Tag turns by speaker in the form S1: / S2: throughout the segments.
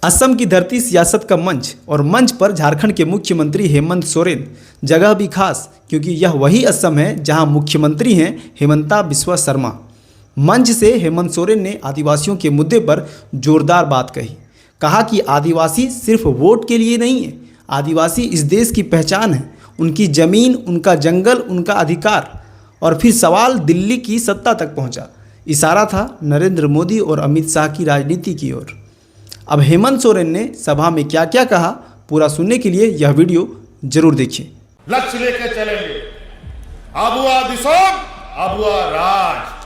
S1: असम की धरती सियासत का मंच और मंच पर झारखंड के मुख्यमंत्री हेमंत सोरेन। जगह भी खास क्योंकि यह वही असम है जहां मुख्यमंत्री हैं हेमंता बिस्वा शर्मा। मंच से हेमंत सोरेन ने आदिवासियों के मुद्दे पर जोरदार बात कही। कहा कि आदिवासी सिर्फ वोट के लिए नहीं है, आदिवासी इस देश की पहचान है, उनकी ज़मीन, उनका जंगल, उनका अधिकार। और फिर सवाल दिल्ली की सत्ता तक पहुंचा। इशारा था नरेंद्र मोदी और अमित शाह की राजनीति की ओर। अब हेमंत सोरेन ने सभा में क्या क्या कहा, पूरा सुनने के लिए यह वीडियो जरूर देखिए।
S2: लक्ष्य लेकर चलेंगे, आबुआ दिसोम, आबुआ राज।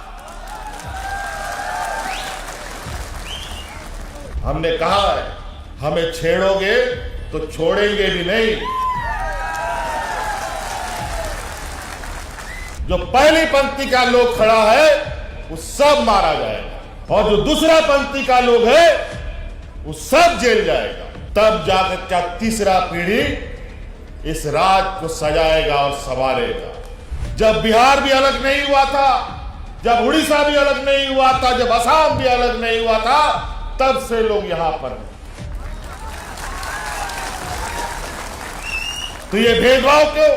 S2: हमने कहा है, हमें छेड़ोगे तो छोड़ेंगे भी नहीं। जो पहली पंक्ति का लोग खड़ा है वो सब मारा जाएगा, और जो दूसरा पंक्ति का लोग है वो सब जेल जाएगा। तब जाकर क्या तीसरा पीढ़ी इस राज को सजाएगा और संवारेगा। जब बिहार भी अलग नहीं हुआ था, जब उड़ीसा भी अलग नहीं हुआ था, जब असम भी अलग नहीं हुआ था, तब से लोग यहां पर हैं। तो ये भेदभाव क्यों?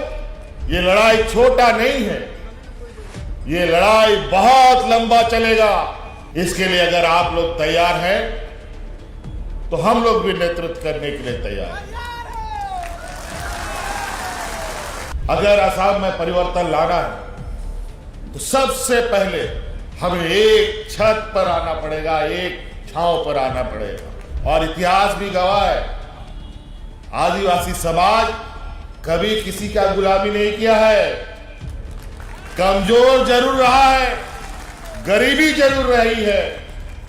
S2: ये लड़ाई छोटा नहीं है, ये लड़ाई बहुत लंबा चलेगा। इसके लिए अगर आप लोग तैयार हैं तो हम लोग भी नेतृत्व करने के लिए तैयार हैं। अगर असम में परिवर्तन लाना है तो सबसे पहले हमें एक छत पर आना पड़ेगा, एक छांव पर आना पड़ेगा। और इतिहास भी गवाह है, आदिवासी समाज कभी किसी का गुलामी नहीं किया है। कमजोर जरूर रहा है, गरीबी जरूर रही है।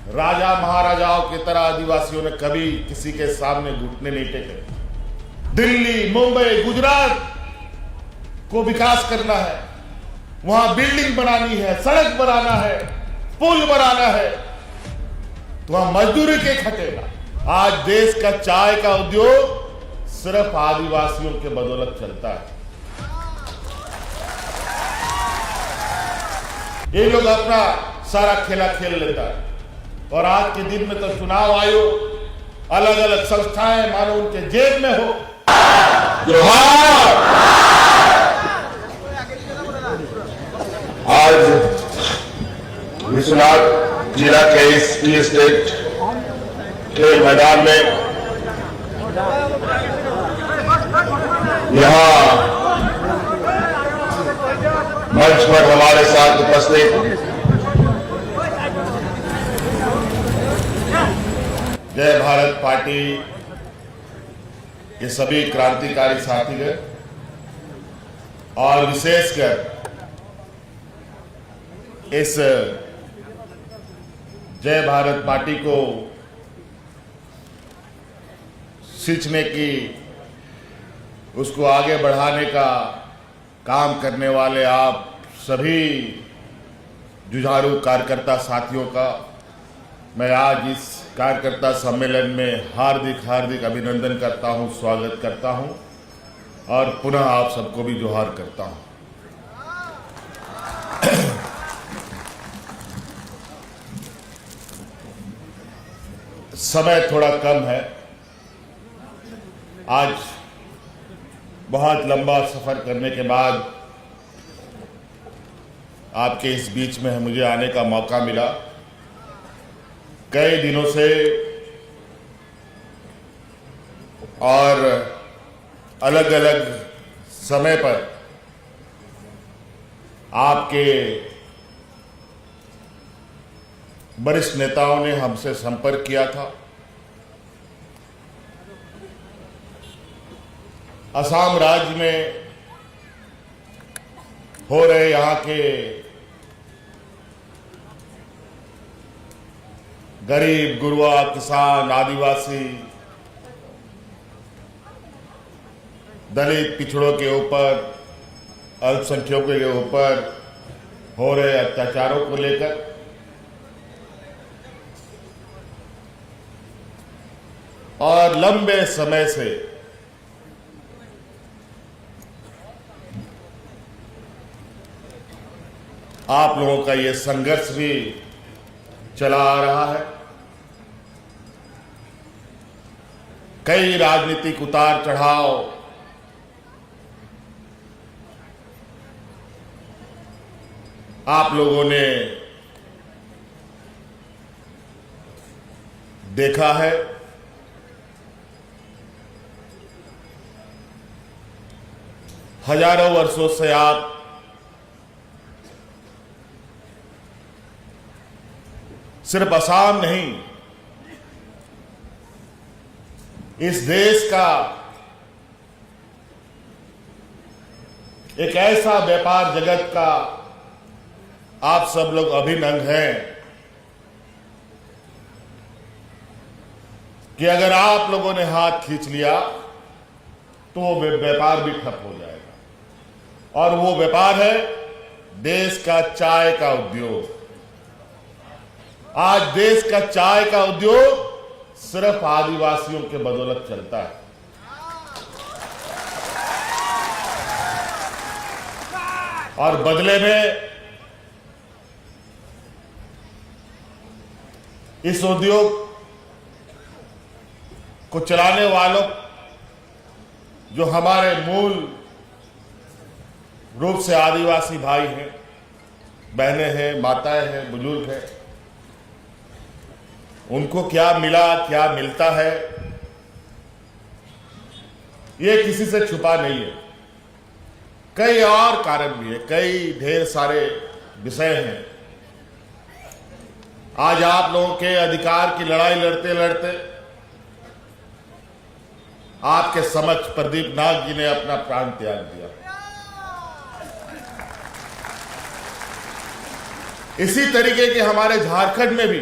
S2: राजा महाराजाओं की तरह आदिवासियों ने कभी किसी के सामने घुटने नहीं टेके। दिल्ली, मुंबई, गुजरात को विकास करना है, वहां बिल्डिंग बनानी है, सड़क बनाना है, पुल बनाना है, तो वहां मजदूरी के खटेगा। आज देश का चाय का उद्योग सिर्फ आदिवासियों के बदौलत चलता है। ये लोग अपना सारा खेला खेल लेता है। और आज के दिन में तो चुनाव आयोग, अलग अलग संस्थाएं मानो उनके जेब में हो।
S3: आज विश्वनाथ जिला के इस टी स्टेट खेल मैदान में यहाँ मंच पर हमारे साथ उपस्थित
S2: जय भारत पार्टी के सभी क्रांतिकारी साथीगण और विशेषकर इस जय भारत पार्टी को सींचने की, उसको आगे बढ़ाने का काम करने वाले आप सभी जुझारू कार्यकर्ता साथियों का मैं आज इस कार्यकर्ता सम्मेलन में हार्दिक अभिनंदन करता हूं, स्वागत करता हूं और पुनः आप सबको भी जोहार करता हूं। समय थोड़ा कम है, आज बहुत लंबा सफर करने के बाद आपके इस बीच में मुझे आने का मौका मिला। कई दिनों से और अलग अलग समय पर आपके वरिष्ठ नेताओं ने हमसे संपर्क किया था। असम राज्य में हो रहे यहाँ के गरीब, गुरबा, किसान, आदिवासी, दलित, पिछड़ों के ऊपर, अल्पसंख्यकों के ऊपर हो रहे अत्याचारों को लेकर और लंबे समय से आप लोगों का ये संघर्ष भी चला आ रहा है। कई राजनीतिक उतार चढ़ाव, आप लोगों ने देखा है। हजारों वर्षों से आप सिर्फ असम नहीं, इस देश का एक ऐसा व्यापार जगत का आप सब लोग अभिन्न अंग हैं कि अगर आप लोगों ने हाथ खींच लिया तो वो व्यापार भी ठप हो जाएगा। और वो व्यापार है देश का चाय का उद्योग। आज देश का चाय का उद्योग सिर्फ आदिवासियों के बदौलत चलता है। और बदले में इस उद्योग को चलाने वालों जो हमारे मूल रूप से आदिवासी भाई हैं, बहनें हैं, माताएं हैं, बुजुर्ग हैं, उनको क्या मिला, क्या मिलता है, ये किसी से छुपा नहीं है। कई और कारण भी है, कई ढेर सारे विषय हैं। आज आप लोगों के अधिकार की लड़ाई लड़ते लड़ते आपके समक्ष प्रदीप नाग जी ने अपना प्राण त्याग दिया। इसी तरीके के हमारे झारखंड में भी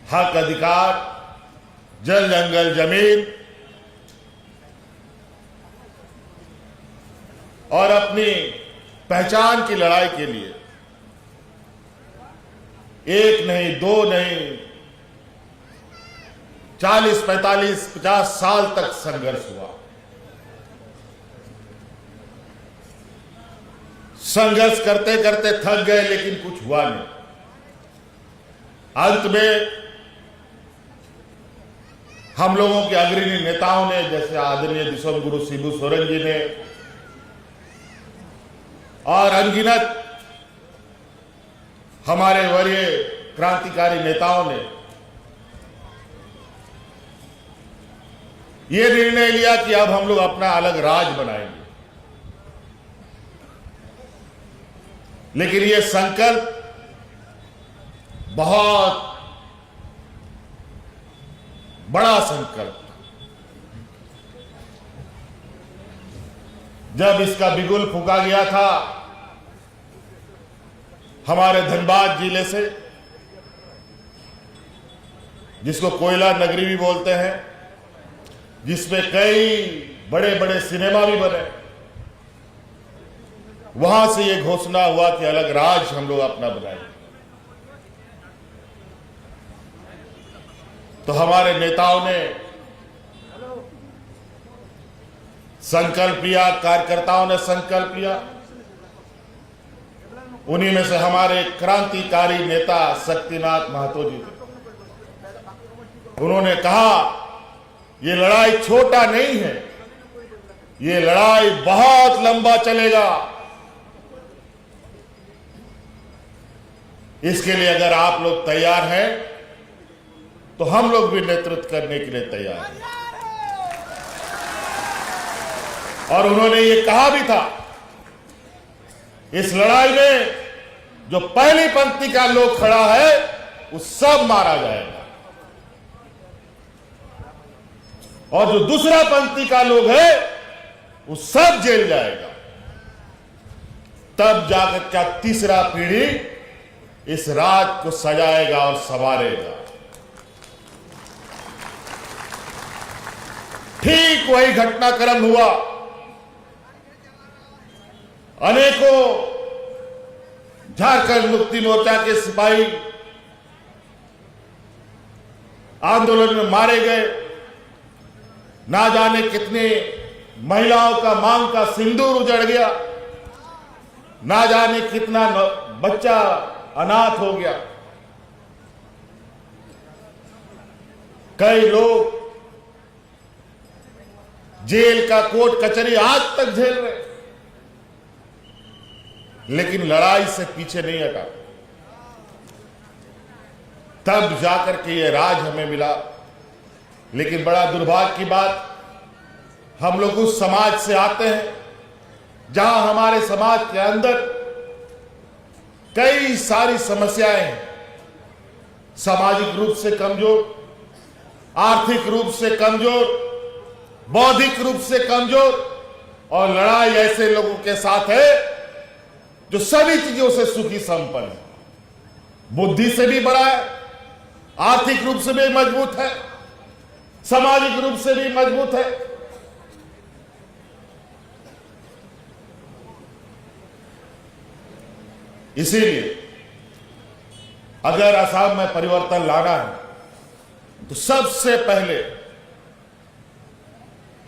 S2: हक, अधिकार, जल, जंगल, जमीन और अपनी पहचान की लड़ाई के लिए एक नहीं, दो नहीं, 40, 45, 50 साल तक संघर्ष हुआ। संघर्ष करते करते थक गए, लेकिन कुछ हुआ नहीं। अंत में हम लोगों के अग्रणी नेताओं ने, जैसे आदरणीय विश्वगुरु शिबू सोरेन जी ने और अनगिनत हमारे वरीय क्रांतिकारी नेताओं ने यह निर्णय लिया कि अब हम लोग अपना अलग राज बनाएंगे। लेकिन यह संकल्प बहुत बड़ा संकल्प, जब इसका बिगुल फूंका गया था हमारे धनबाद जिले से, जिसको कोयला नगरी भी बोलते हैं, जिसमें कई बड़े बड़े सिनेमा भी बने, वहां से यह घोषणा हुआ कि अलग राज हम लोग अपना बनाएंगे। तो हमारे नेताओं ने संकल्प लिया, कार्यकर्ताओं ने संकल्प लिया। उन्हीं में से हमारे क्रांतिकारी नेता शक्तिनाथ महतो जी थे। उन्होंने कहा ये लड़ाई छोटा नहीं है, ये लड़ाई बहुत लंबा चलेगा। इसके लिए अगर आप लोग तैयार हैं तो हम लोग भी नेतृत्व करने के लिए तैयार हैं। और उन्होंने ये कहा भी था, इस लड़ाई में जो पहली पंक्ति का लोग खड़ा है वो सब मारा जाएगा, और जो दूसरा पंक्ति का लोग है वो सब जेल जाएगा। तब जाकर क्या तीसरा पीढ़ी इस राज को सजाएगा और संवारेगा। ठीक वही घटनाक्रम हुआ। अनेकों झारखंड मुक्ति मोर्चा के सिपाही आंदोलन में मारे गए। ना जाने कितने महिलाओं का मांग का सिंदूर उजड़ गया, ना जाने कितना बच्चा अनाथ हो गया। कई लोग जेल का कोर्ट कचहरी आज तक झेल रहे, लेकिन लड़ाई से पीछे नहीं हटा। तब जाकर के ये राज हमें मिला। लेकिन बड़ा दुर्भाग्य की बात, हम लोग उस समाज से आते हैं जहां हमारे समाज के अंदर कई सारी समस्याएं हैं। सामाजिक रूप से कमजोर, आर्थिक रूप से कमजोर, बौद्धिक रूप से कमजोर, और लड़ाई ऐसे लोगों के साथ है जो सभी चीजों से सुखी संपन्न है, बुद्धि से भी बड़ा है, आर्थिक रूप से भी मजबूत है, सामाजिक रूप से भी मजबूत है। इसीलिए अगर असम में परिवर्तन लाना है तो सबसे पहले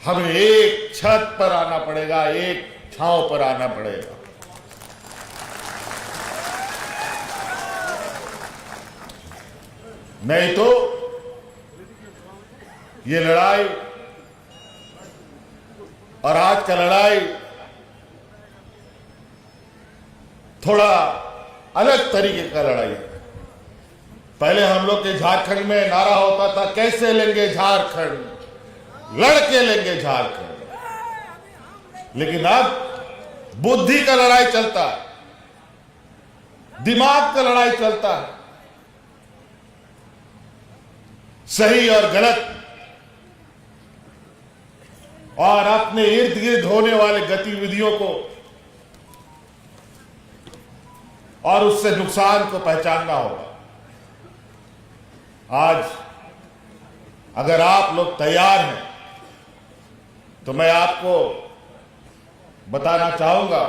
S2: हमें एक छत पर आना पड़ेगा, एक छांव पर आना पड़ेगा। नहीं तो ये लड़ाई और आज का लड़ाई थोड़ा अलग तरीके का लड़ाई है। पहले हम लोग के झारखंड में नारा होता था, कैसे लेंगे झारखंड, लड़के लेंगे झारखंड। लेकिन अब बुद्धि का लड़ाई चलता है, दिमाग का लड़ाई चलता है। सही और गलत और अपने इर्द गिर्द होने वाले गतिविधियों को और उससे नुकसान को पहचानना होगा। आज अगर आप लोग तैयार हैं तो मैं आपको बताना चाहूंगा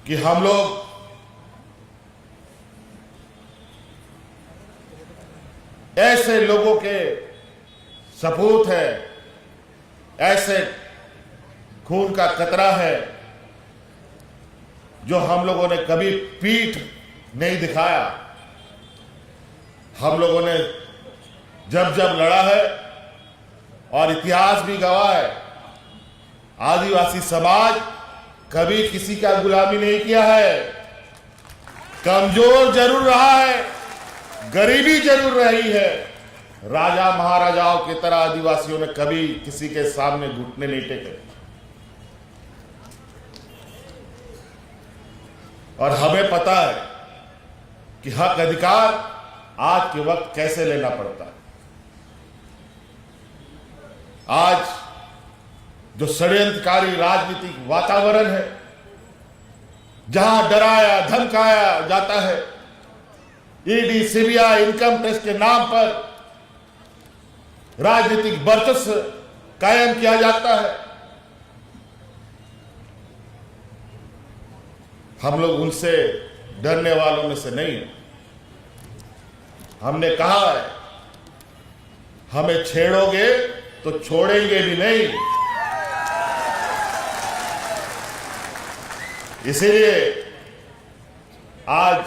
S2: कि हम लोग ऐसे लोगों के सपूत है, ऐसे खून का कतरा है जो हम लोगों ने कभी पीठ नहीं दिखाया। हम लोगों ने जब जब लड़ा है, और इतिहास भी गवाह है, आदिवासी समाज कभी किसी का गुलामी नहीं किया है। कमजोर जरूर रहा है, गरीबी जरूर रही है। राजा महाराजाओं की तरह आदिवासियों ने कभी किसी के सामने घुटने नहीं टेके। और हमें पता है कि हक अधिकार आज के वक्त कैसे लेना पड़ता है। आज जो षड्यंत्रकारी राजनीतिक वातावरण है, जहां डराया धमकाया जाता है, ईडी सीबीआई इनकम टैक्स के नाम पर राजनीतिक वर्चस्व कायम किया जाता है, हम लोग उनसे डरने वालों में से नहीं हैं। हमने कहा है, हमें छेड़ोगे तो छोड़ेंगे भी नहीं। इसीलिए आज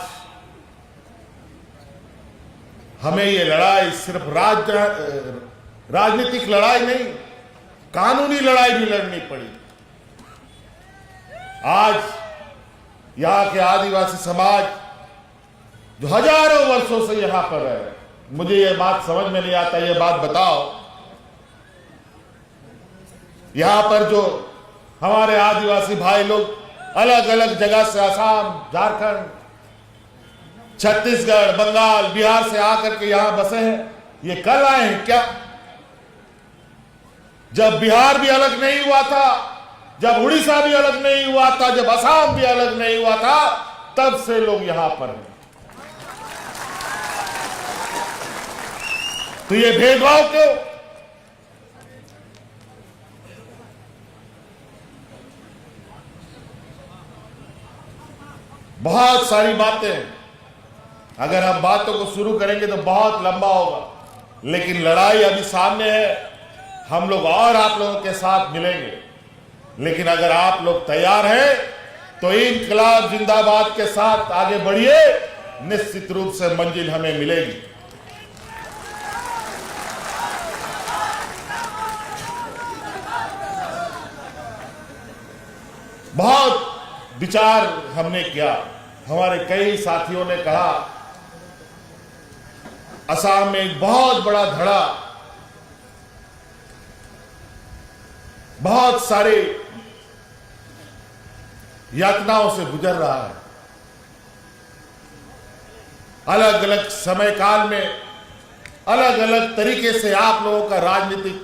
S2: हमें ये लड़ाई सिर्फ राजनीतिक लड़ाई नहीं, कानूनी लड़ाई भी लड़नी पड़ी। आज यहां के आदिवासी समाज जो हजारों वर्षों से यहां पर है, मुझे ये बात समझ में नहीं आता, ये बात बताओ, यहां पर जो हमारे आदिवासी भाई लोग अलग अलग जगह से, असम, झारखंड, छत्तीसगढ़, बंगाल, बिहार से आकर के यहां बसे हैं, ये कल आए हैं क्या? जब बिहार भी अलग नहीं हुआ था, जब उड़ीसा भी अलग नहीं हुआ था, जब असम भी अलग नहीं हुआ था, तब से लोग यहां पर हैं। तो ये भेदभाव क्यों? बहुत सारी बातें, अगर हम बातों को शुरू करेंगे तो बहुत लंबा होगा, लेकिन लड़ाई अभी सामने है। हम लोग और आप लोगों के साथ मिलेंगे, लेकिन अगर आप लोग तैयार हैं तो इंकलाब जिंदाबाद के साथ आगे बढ़िए, निश्चित रूप से मंजिल हमें मिलेगी। बहुत विचार हमने किया। हमारे कई साथियों ने कहा असम में एक बहुत बड़ा धड़ा, बहुत सारे यातनाओं से गुजर रहा है। अलग अलग समय काल में अलग अलग तरीके से आप लोगों का राजनीतिक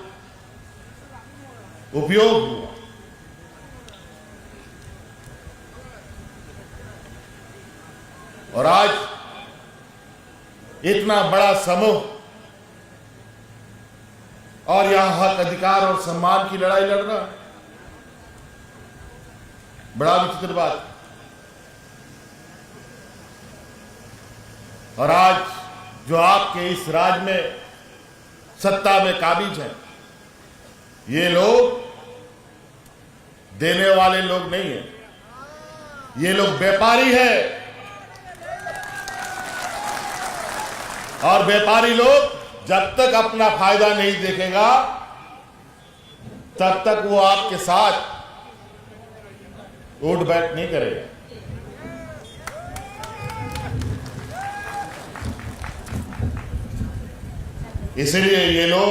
S2: उपयोग हुआ। और आज इतना बड़ा समूह और यहां हक, अधिकार और सम्मान की लड़ाई लड़ रहा है। बड़ा विचित्र बात। और आज जो आपके इस राज्य में सत्ता में काबिज हैं, ये लोग देने वाले लोग नहीं हैं, ये लोग व्यापारी हैं। और व्यापारी लोग जब तक अपना फायदा नहीं देखेगा तब तक वो आपके साथ उठ बैठ नहीं करेगा। इसलिए ये लोग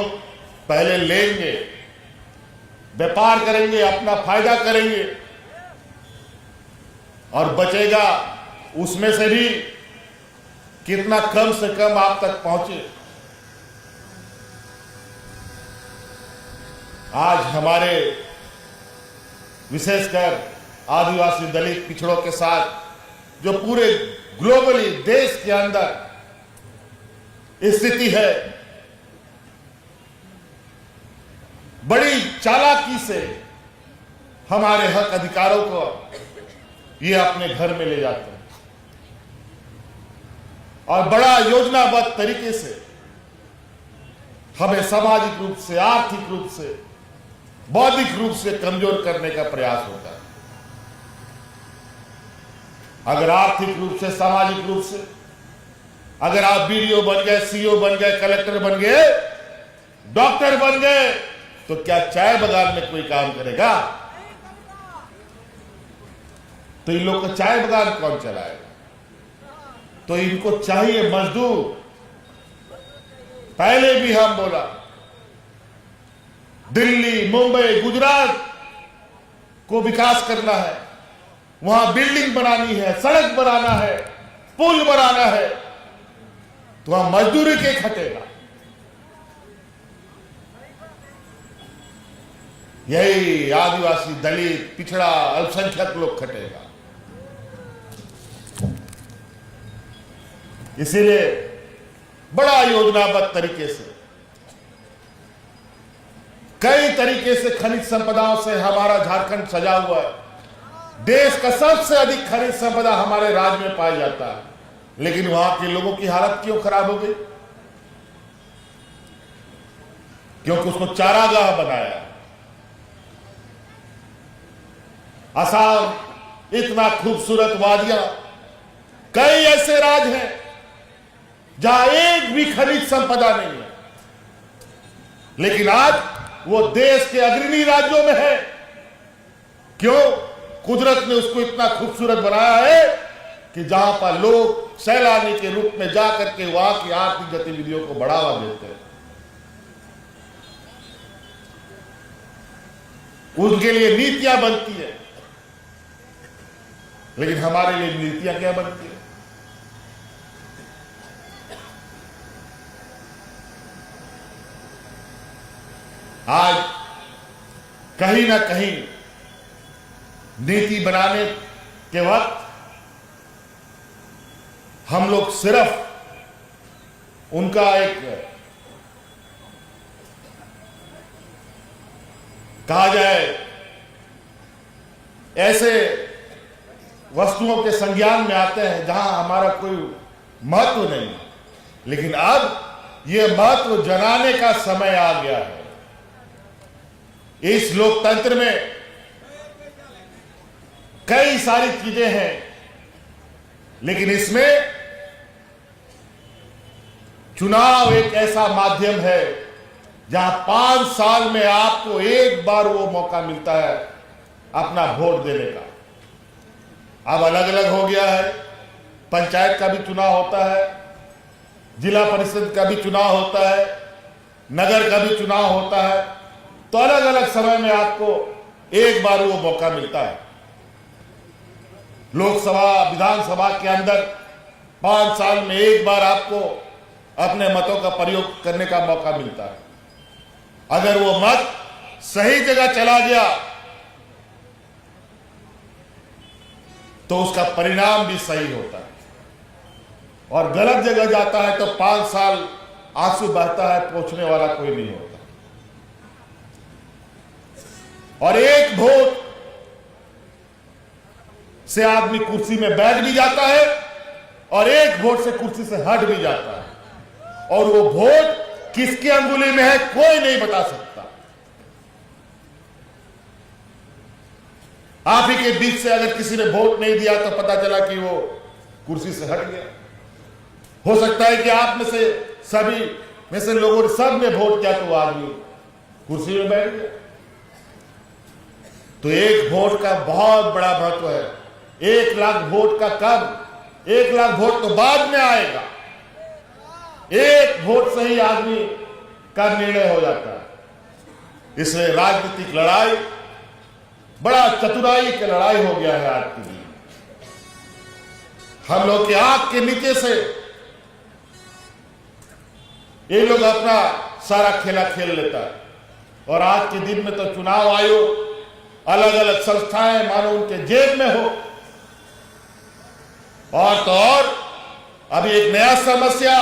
S2: पहले लेंगे, व्यापार करेंगे, अपना फायदा करेंगे और बचेगा उसमें से भी कितना कम से कम आप तक पहुंचे। आज हमारे विशेषकर आदिवासी दलित पिछड़ों के साथ जो पूरे ग्लोबली देश के अंदर स्थिति है, बड़ी चालाकी से हमारे हक अधिकारों को ये अपने घर में ले जाते हैं और बड़ा योजनाबद्ध तरीके से हमें सामाजिक रूप से, आर्थिक रूप से, बौद्धिक रूप से कमजोर करने का प्रयास होता है। अगर आर्थिक रूप से, सामाजिक रूप से अगर आप बीडीओ बन गए, सीईओ बन गए, कलेक्टर बन गए, डॉक्टर बन गए, तो क्या चाय बागान में कोई काम करेगा? तो इन लोग का चाय बागान कौन चलाएगा? तो इनको चाहिए मजदूर। पहले भी हम बोला, दिल्ली, मुंबई, गुजरात को विकास करना है, वहां बिल्डिंग बनानी है, सड़क बनाना है, पुल बनाना है, तो वहां मजदूरी के खटेगा। यही आदिवासी, दलित, पिछड़ा, अल्पसंख्यक लोग खटेगा। इसीलिए बड़ा योजनाबद्ध तरीके से, कई तरीके से खनिज संपदाओं से हमारा झारखंड सजा हुआ है। देश का सबसे अधिक खनिज संपदा हमारे राज्य में पाया जाता है, लेकिन वहां के लोगों की हालत क्यों खराब हो गई? क्योंकि उसको चारागाह बनाया। असम इतना खूबसूरत वादियां, कई ऐसे राज्य हैं जहां एक भी खनिज संपदा नहीं है, लेकिन आज वो देश के अग्रणी राज्यों में है। क्यों? कुदरत ने उसको इतना खूबसूरत बनाया है कि जहां पर लोग सैलानी के रूप में जाकर के वहां की आर्थिक गतिविधियों को बढ़ावा देते हैं। उनके लिए नीतियां बनती है, लेकिन हमारे लिए नीतियां क्या बनती है? आज कहीं ना कहीं नीति बनाने के वक्त हम लोग सिर्फ उनका एक कहा जाए ऐसे वस्तुओं के संज्ञान में आते हैं जहां हमारा कोई महत्व नहीं है, लेकिन अब यह महत्व जनाने का समय आ गया है। इस लोकतंत्र में कई सारी चीजें हैं, लेकिन इसमें चुनाव एक ऐसा माध्यम है जहां 5 साल में आपको एक बार वो मौका मिलता है अपना वोट देने का। अब अलग अलग हो गया है। पंचायत का भी चुनाव होता है, जिला परिषद का भी चुनाव होता है, नगर का भी चुनाव होता है। तो अलग अलग समय में आपको एक बार वो मौका मिलता है। लोकसभा विधानसभा के अंदर 5 साल में एक बार आपको अपने मतों का प्रयोग करने का मौका मिलता है। अगर वो मत सही जगह चला गया तो उसका परिणाम भी सही होता है, और गलत जगह जाता है तो 5 साल आंसू बहता है, पहुंचने वाला कोई नहीं होता। और एक वोट से आदमी कुर्सी में बैठ भी जाता है और एक वोट से कुर्सी से हट भी जाता है, और वो वोट किसके अंगुली में है कोई नहीं बता सकता। आप ही के बीच से अगर किसी ने वोट नहीं दिया तो पता चला कि वो कुर्सी से हट गया। हो सकता है कि आप में से सभी में से लोगों ने सब ने वोट किया तो वो आदमी कुर्सी में बैठ गया। तो एक वोट का बहुत बड़ा महत्व है। 1 लाख वोट का कम, 1 लाख वोट तो बाद में आएगा। एक वोट से ही आदमी का निर्णय हो जाता है। इसलिए राजनीतिक लड़ाई बड़ा चतुराई की लड़ाई हो गया है आज के दिन। हम लोग के आंख के नीचे से ये लोग अपना सारा खेला खेल लेता है, और आज के दिन में तो चुनाव आयोग अलग अलग संस्थाएं मानो उनके जेब में हो। और तो और अभी एक नया समस्या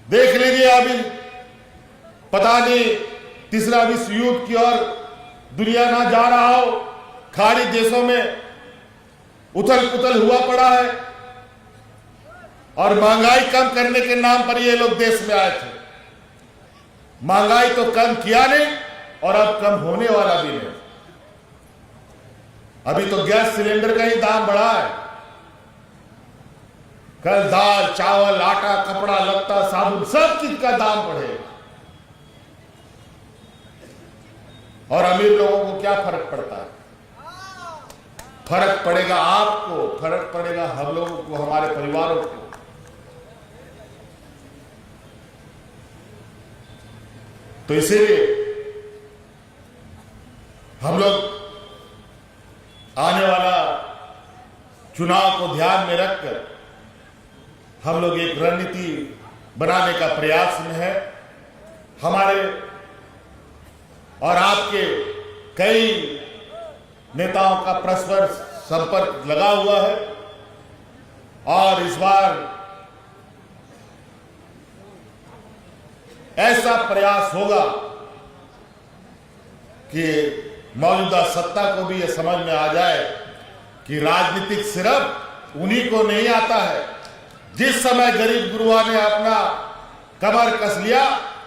S2: देख लीजिए, अभी पता नहीं तीसरा विश्व युद्ध की ओर दुनिया ना जा रहा हो, खाड़ी देशों में उथल पुथल हुआ पड़ा है, और महंगाई कम करने के नाम पर ये लोग देश में आए थे। महंगाई तो कम किया नहीं और अब कम होने वाला भी नहीं। अभी तो गैस सिलेंडर का ही दाम बढ़ा है। कल दाल, चावल, आटा, कपड़ा, लत्ता, साबुन सब चीज का दाम बढ़ेगा। और अमीर लोगों को क्या फर्क पड़ता है? फर्क पड़ेगा आपको, फर्क पड़ेगा हम लोगों को, हमारे परिवारों को। तो इसीलिए हम लोग आने वाला चुनाव को ध्यान में रखकर हम लोग एक रणनीति बनाने का प्रयास में है। हमारे और आपके कई नेताओं का परस्पर संपर्क लगा हुआ है, और इस बार ऐसा प्रयास होगा कि मौजूदा सत्ता को भी यह समझ में आ जाए कि राजनीतिक सिर्फ उन्हीं को नहीं आता है। जिस समय गरीब गुरुआ ने अपना कमर कस लिया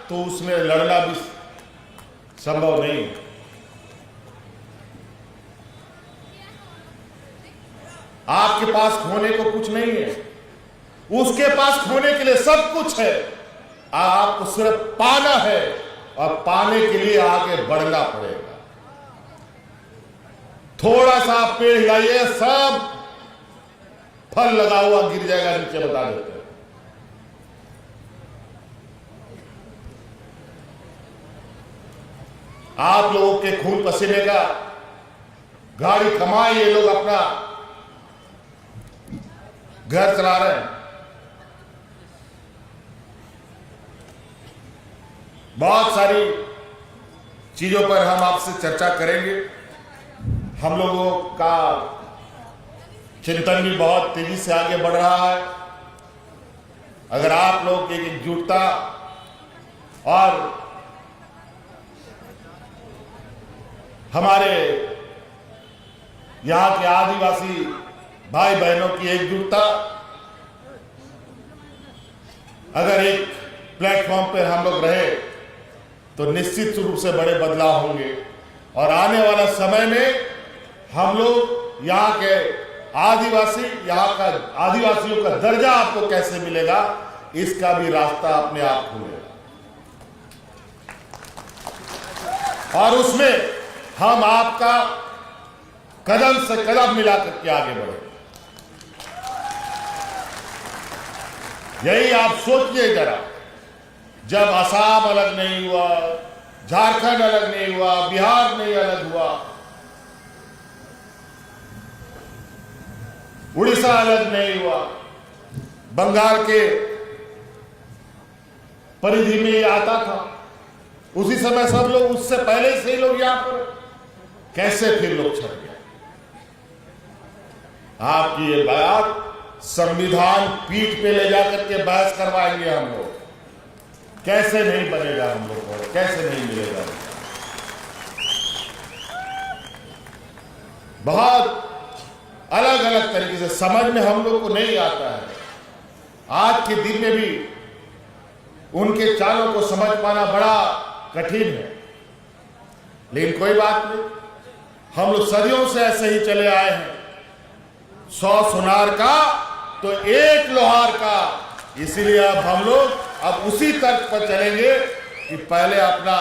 S2: तो उसमें लड़ना भी संभव नहीं। आपके पास खोने को कुछ नहीं है, उसके पास खोने के लिए सब कुछ है। आपको सिर्फ पाना है, और पाने के लिए आगे बढ़ना पड़ेगा। थोड़ा सा आप पेड़ हिलाइए, सब फल लगा हुआ गिर जाएगा नीचे, बता देते हैं। आप लोगों के खून पसीने का गाड़ी कमाए ये लोग अपना घर चला रहे हैं। बहुत सारी चीजों पर हम आपसे चर्चा करेंगे। हम लोगों का चिंतन भी बहुत तेजी से आगे बढ़ रहा है। अगर आप लोग की एकजुटता और हमारे यहाँ के आदिवासी भाई बहनों की एकजुटता अगर एक प्लेटफॉर्म पर हम लोग रहे तो निश्चित रूप से बड़े बदलाव होंगे। और आने वाला समय में हम लोग यहाँ के आदिवासी, यहाँ का आदिवासियों का दर्जा आपको कैसे मिलेगा, इसका भी रास्ता अपने आप खुलेगा। और उसमें हम आपका कदम से कदम मिला करके आगे बढ़े। यही आप सोचिए जरा, जब असम अलग नहीं हुआ, झारखंड अलग नहीं हुआ, बिहार नहीं अलग हुआ, उड़ीसा अलग नहीं हुआ, बंगाल के परिधि में ये आता था, उसी समय सब लोग, उससे पहले से ही लोग यहां पर, कैसे फिर लोग छट गए? आपकी ये बात संविधान पीठ पे ले जाकर के बहस करवाएंगे हम लोग, कैसे नहीं बनेगा हम लोग को, कैसे नहीं मिलेगा। बहुत अलग अलग तरीके से समझ में हम लोग को नहीं आता है। आज के दिन में भी उनके चालों को समझ पाना बड़ा कठिन है, लेकिन कोई बात नहीं, हम लोग सदियों से ऐसे ही चले आए हैं। 100 सुनार का तो एक लोहार का, इसीलिए अब हम लोग अब उसी तर्क पर चलेंगे कि पहले अपना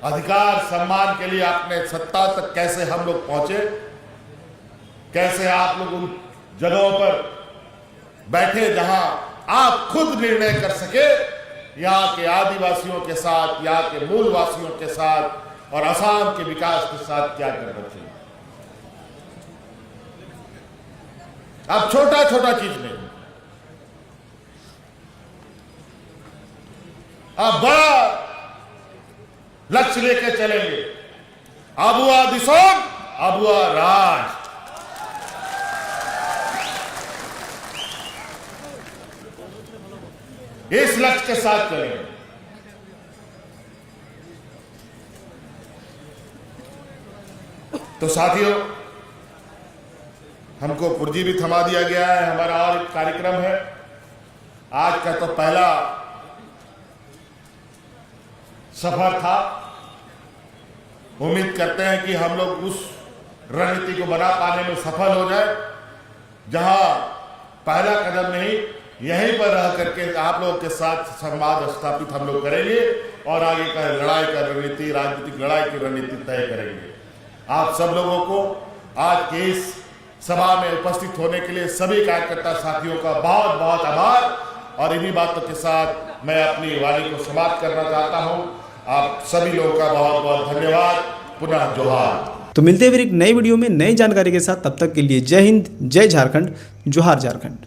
S2: अधिकार सम्मान के लिए अपने सत्ता तक कैसे हम लोग पहुंचे, कैसे आप लोग उन जगहों पर बैठे जहां आप खुद निर्णय कर सके, यहाँ के आदिवासियों के साथ, यहाँ के मूल वासियों के साथ और असम के विकास के साथ क्या करना चाहिए। अब छोटा छोटा चीज नहीं, अब बड़ा लक्ष्य लेकर चलेंगे। अबुआ दिसोम, अबुआ राज। इस लक्ष्य के साथ चलेंगे। तो साथियों, हमको पुर्जी भी थमा दिया गया है, हमारा और एक कार्यक्रम है। आज का तो पहला सफर था। उम्मीद करते हैं कि हम लोग उस रणनीति को बना पाने में सफल हो जाए, जहां पहला कदम नहीं, यहीं पर रह करके आप लोगों के साथ संवाद स्थापित हम लोग करेंगे और आगे का लड़ाई का रणनीति, राजनीतिक लड़ाई की रणनीति तय करेंगे। आप सब लोगों को आज के इस सभा में उपस्थित होने के लिए सभी कार्यकर्ता साथियों का बहुत बहुत आभार, और इन्हीं बातों के साथ मैं अपनी वाणी को समाप्त करना चाहता हूं। आप सभी लोगों का बहुत बहुत धन्यवाद। पुनः जोहार।
S1: तो मिलते हैं फिर एक नई वीडियो में नई जानकारी के साथ। तब तक के लिए जय हिंद, जय झारखंड, जोहार झारखंड।